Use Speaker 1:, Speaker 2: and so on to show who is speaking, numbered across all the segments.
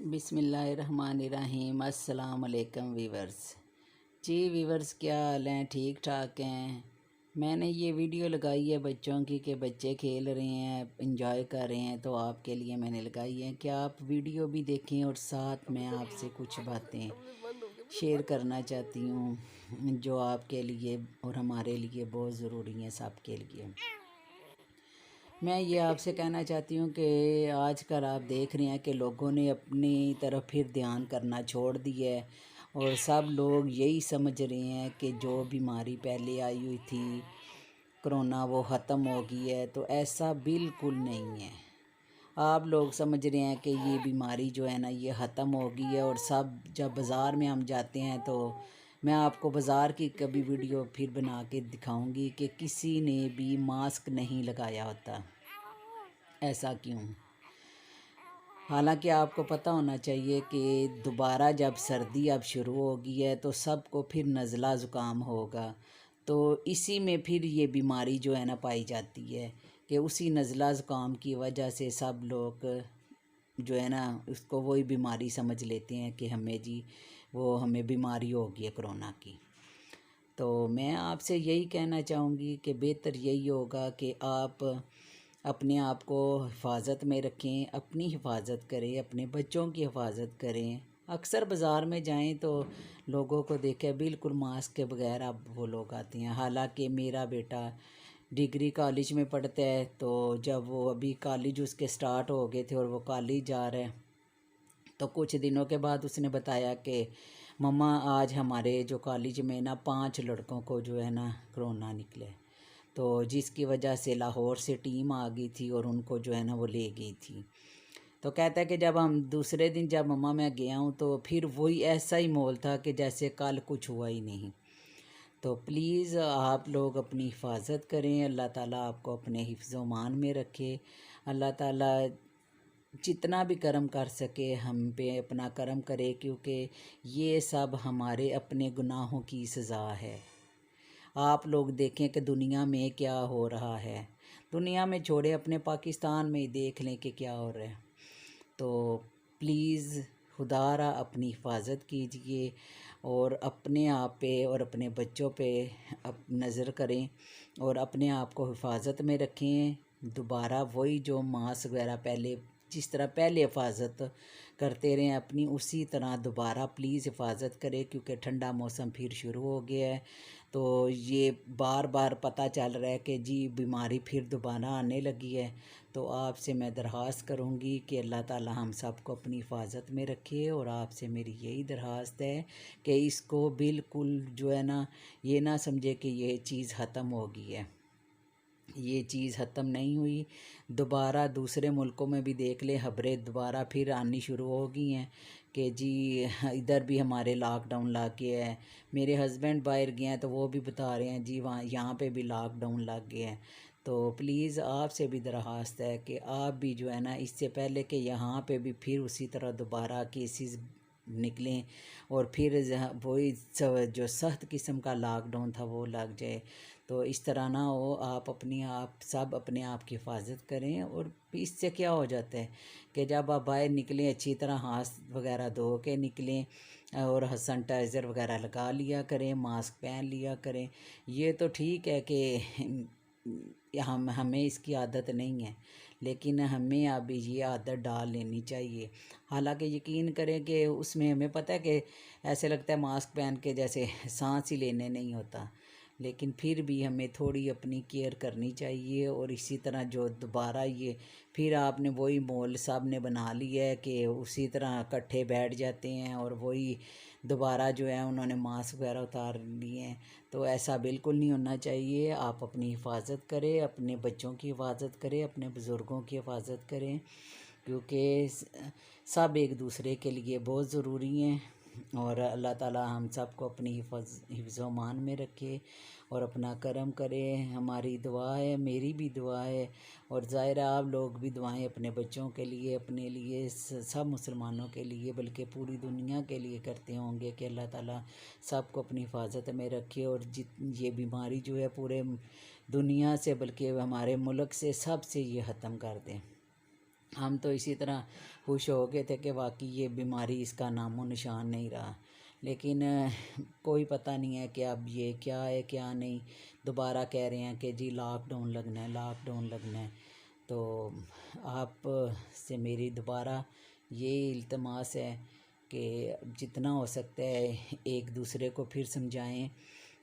Speaker 1: बिस्मिल्लाहिर्रहमानिर्रहीम। अस्सलाम वालेकुम वीवर्स। जी वीवर्स, क्या हाल हैं? ठीक ठाक हैं। मैंने ये वीडियो लगाई है बच्चों की कि बच्चे खेल रहे हैं, इंजॉय कर रहे हैं, तो आपके लिए मैंने लगाई है कि आप वीडियो भी देखें और साथ में आपसे कुछ बातें शेयर करना चाहती हूँ जो आपके लिए और हमारे लिए बहुत ज़रूरी हैं, सबके लिए। मैं ये आपसे कहना चाहती हूँ कि आजकल आप देख रहे हैं कि लोगों ने अपनी तरफ फिर ध्यान करना छोड़ दिया है और सब लोग यही समझ रहे हैं कि जो बीमारी पहले आई हुई थी कोरोना, वो ख़त्म हो गई है। तो ऐसा बिल्कुल नहीं है। आप लोग समझ रहे हैं कि ये बीमारी जो है ना, ये ख़त्म हो गई है। और सब जब बाज़ार में हम जाते हैं तो मैं आपको बाज़ार की कभी वीडियो फिर बना के दिखाऊंगी कि किसी ने भी मास्क नहीं लगाया होता। ऐसा क्यों? हालांकि आपको पता होना चाहिए कि दोबारा जब सर्दी अब शुरू हो गई है तो सबको फिर नज़ला ज़ुकाम होगा। तो इसी में फिर ये बीमारी जो है ना पाई जाती है कि उसी नज़ला ज़ुकाम की वजह से सब लोग जो है ना उसको वही बीमारी समझ लेते हैं कि हमें जी वो हमें बीमारी हो गई है कोरोना की। तो मैं आपसे यही कहना चाहूँगी कि बेहतर यही होगा कि आप अपने आप को हिफाजत में रखें, अपनी हिफाजत करें, अपने बच्चों की हिफाजत करें। अक्सर बाज़ार में जाएं तो लोगों को देखें बिल्कुल मास्क के बगैर अब वो लोग आते हैं। हालांकि मेरा बेटा डिग्री कॉलेज में पढ़ता है, तो जब वो अभी कॉलेज उसके स्टार्ट हो गए थे और वो कॉलेज जा रहे हैं, तो कुछ दिनों के बाद उसने बताया कि मम्मा आज हमारे जो कॉलेज में ना 5 लड़कों को जो है ना कोरोना निकले। तो जिसकी वजह से लाहौर से टीम आ गई थी और उनको जो है ना वो ले गई थी। तो कहता है कि जब हम दूसरे दिन जब मम्मा मैं गया हूँ तो फिर वही ऐसा ही माहौल था कि जैसे कल कुछ हुआ ही नहीं। तो प्लीज़ आप लोग अपनी हिफाजत करें। अल्लाह ताला आपको अपने हिफ्ज़ मान में रखे। अल्लाह ताला जितना भी करम कर सके हम पे अपना करम करे, क्योंकि ये सब हमारे अपने गुनाहों की सज़ा है। आप लोग देखें कि दुनिया में क्या हो रहा है। दुनिया में छोड़े, अपने पाकिस्तान में ही देख लें कि क्या हो रहा है। तो प्लीज़ खुदारा अपनी हिफाजत कीजिए और अपने आप पे और अपने बच्चों पे नज़र करें और अपने आप को हिफाजत में रखें। दोबारा वही जो मास्क वगैरह पहले जिस तरह पहले हिफाजत करते रहें अपनी, उसी तरह दोबारा प्लीज़ हिफाजत करें, क्योंकि ठंडा मौसम फिर शुरू हो गया है। तो ये बार बार पता चल रहा है कि जी बीमारी फिर दोबारा आने लगी है। तो आपसे मैं दरख्वास्त करूँगी कि अल्लाह ताला हम सबको अपनी हिफाजत में रखे। और आपसे मेरी यही दरख्वास्त है कि इसको बिल्कुल जो है ना ये ना समझे कि ये चीज़ ख़त्म हो गई है। ये चीज़ ख़त्म नहीं हुई। दोबारा दूसरे मुल्कों में भी देख ले, खबरें दोबारा फिर आनी शुरू हो गई हैं कि जी इधर भी हमारे लॉकडाउन लग गया है। मेरे हस्बैंड बाहर गए हैं तो वो भी बता रहे हैं जी वहाँ यहाँ पे भी लॉकडाउन लग गया है। तो प्लीज़ आपसे भी दरख्वास्त है कि आप भी जो है ना इससे पहले कि यहाँ पे भी फिर उसी तरह दोबारा केसेस निकलें और फिर वही जो सख्त किस्म का लॉकडाउन था वो लग जाए, तो इस तरह ना हो। आप सब अपने आप की हिफाजत करें। और इससे क्या हो जाता है कि जब आप बाहर निकलें अच्छी तरह हाथ वगैरह धो के निकलें और सैनिटाइज़र वगैरह लगा लिया करें, मास्क पहन लिया करें। ये तो ठीक है कि हमें इसकी आदत नहीं है, लेकिन हमें अब ये आदत डाल लेनी चाहिए। हालांकि यकीन करें कि उसमें हमें पता है कि ऐसे लगता है मास्क पहन के जैसे सांस ही लेने नहीं होता, लेकिन फिर भी हमें थोड़ी अपनी केयर करनी चाहिए। और इसी तरह जो दोबारा ये फिर आपने वही माहौल सब ने बना लिया है कि उसी तरह इकट्ठे बैठ जाते हैं और वही दोबारा जो है उन्होंने मास्क वगैरह उतार लिए हैं। तो ऐसा बिल्कुल नहीं होना चाहिए। आप अपनी हिफाजत करें, अपने बच्चों की हिफाजत करें, अपने बुज़ुर्गों की हिफाजत करें, क्योंकि सब एक दूसरे के लिए बहुत ज़रूरी हैं। और अल्लाह ताला हम सब को अपनी हिफ्ज़ मान में रखे और अपना करम करे। हमारी दुआ है, मेरी भी दुआ है, और ज़ाहिर है आप लोग भी दुआएं अपने बच्चों के लिए, अपने लिए, सब मुसलमानों के लिए, बल्कि पूरी दुनिया के लिए करते होंगे कि अल्लाह ताला सब को अपनी हिफाजत में रखे और ये बीमारी जो है पूरे दुनिया से, बल्कि हमारे मुल्क से, सब से ये ख़त्म कर दें। हम तो इसी तरह खुश हो गए थे कि वाकई ये बीमारी इसका नामो निशान नहीं रहा। लेकिन कोई पता नहीं है कि अब ये क्या है क्या नहीं। दोबारा कह रहे हैं कि जी लॉकडाउन लगना है, लॉकडाउन लगना है। तो आप से मेरी दोबारा ये इल्तमास है कि जितना हो सकता है एक दूसरे को फिर समझाएं,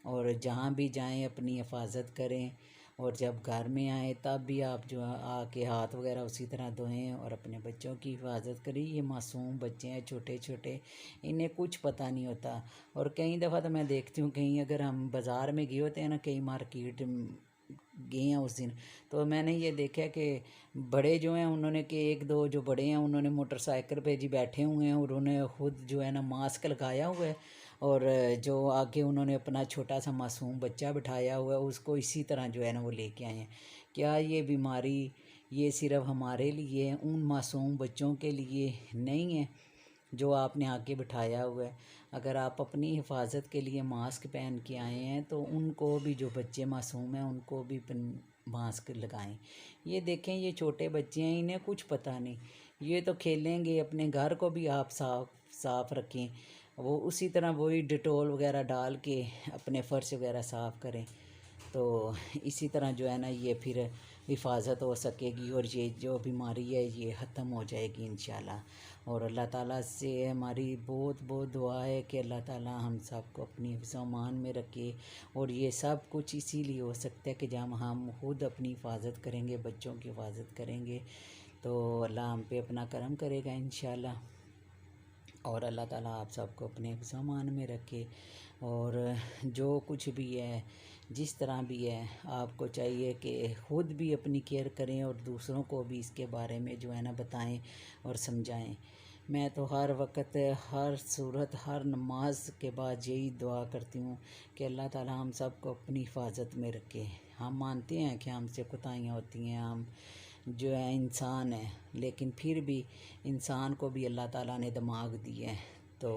Speaker 1: और जहाँ भी जाएं अपनी हिफाजत करें, और जब घर में आए तब भी आप जो है आके हाथ वगैरह उसी तरह धोएं और अपने बच्चों की हिफाजत करें। ये मासूम बच्चे हैं छोटे छोटे, इन्हें कुछ पता नहीं होता। और कई दफ़ा तो मैं देखती हूँ, कहीं अगर हम बाज़ार में गए होते हैं ना, कई मार्केट गए हैं उस दिन, तो मैंने ये देखा कि बड़े जो हैं उन्होंने कि एक दो जो बड़े हैं उन्होंने मोटरसाइकिल पे जी बैठे हुए हैं, और उन्होंने खुद जो है ना मास्क लगाया हुआ है, और जो आगे उन्होंने अपना छोटा सा मासूम बच्चा बिठाया हुआ है, उसको इसी तरह जो है ना वो लेके आए हैं। क्या ये बीमारी ये सिर्फ हमारे लिए है, उन मासूम बच्चों के लिए नहीं है जो आपने आके बिठाया हुआ है? अगर आप अपनी हिफाजत के लिए मास्क पहन के आए हैं तो उनको भी, जो बच्चे मासूम हैं उनको भी मास्क लगाएं। ये देखें ये छोटे बच्चे हैं, इन्हें कुछ पता नहीं, ये तो खेलेंगे। अपने घर को भी आप साफ़ रखें, वो उसी तरह वही डिटॉल वगैरह डाल के अपने फ़र्श वगैरह साफ़ करें। तो इसी तरह जो है ना ये फिर हिफाजत हो सकेगी, और ये जो बीमारी है ये ख़त्म हो जाएगी इंशाल्लाह। और अल्लाह ताला से हमारी बहुत बहुत दुआ है कि अल्लाह ताला हम सब को अपनी हिफ्ज़-ओ-अमान में रखे। और ये सब कुछ इसीलिए हो सकता है कि जब हम खुद अपनी हिफाजत करेंगे, बच्चों की हिफाजत करेंगे, तो अल्लाह हम पे अपना करम करेगा इंशाल्लाह। और अल्लाह ताला आप सबको अपने हिफ्ज़-ओ-अमान में रखे। और जो कुछ भी है, जिस तरह भी है, आपको चाहिए कि ख़ुद भी अपनी केयर करें और दूसरों को भी इसके बारे में जो है ना बताएं और समझाएं। मैं तो हर वक्त, हर सूरत, हर नमाज के बाद यही दुआ करती हूँ कि अल्लाह ताला हम सब को अपनी हिफाजत में रखे। हम मानते हैं कि हमसे कोताहियाँ होती हैं, हम जो है इंसान है, लेकिन फिर भी इंसान को भी अल्लाह ताला ने दिमाग दिए हैं। तो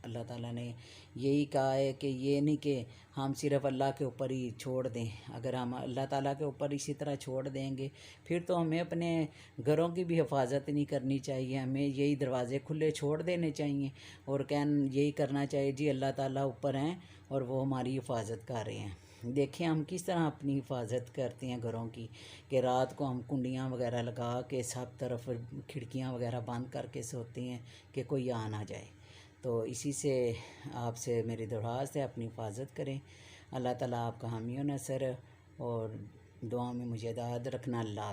Speaker 1: अल्लाह ताला ने यही कहा है कि ये नहीं कि हम सिर्फ़ अल्लाह के ऊपर ही छोड़ दें। अगर हम अल्लाह ताला के ऊपर इसी तरह छोड़ देंगे फिर तो हमें अपने घरों की भी हिफाजत नहीं करनी चाहिए, हमें यही दरवाज़े खुले छोड़ देने चाहिए और यही करना चाहिए जी अल्लाह ताला ऊपर हैं और वो हमारी हिफाजत कर रहे हैं। देखें हम किस तरह अपनी हिफाजत करते हैं घरों की, कि रात को हम कुंडियाँ वगैरह लगा के सब तरफ खिड़कियाँ वगैरह बंद करके सोते हैं कि कोई आ ना जाए। तो इसी से आपसे मेरी दरख्वास्त है, अपनी हिफाजत करें। अल्लाह ताला आपका हामी व नसर, और दुआ में मुझे याद रखना। अल्लाह।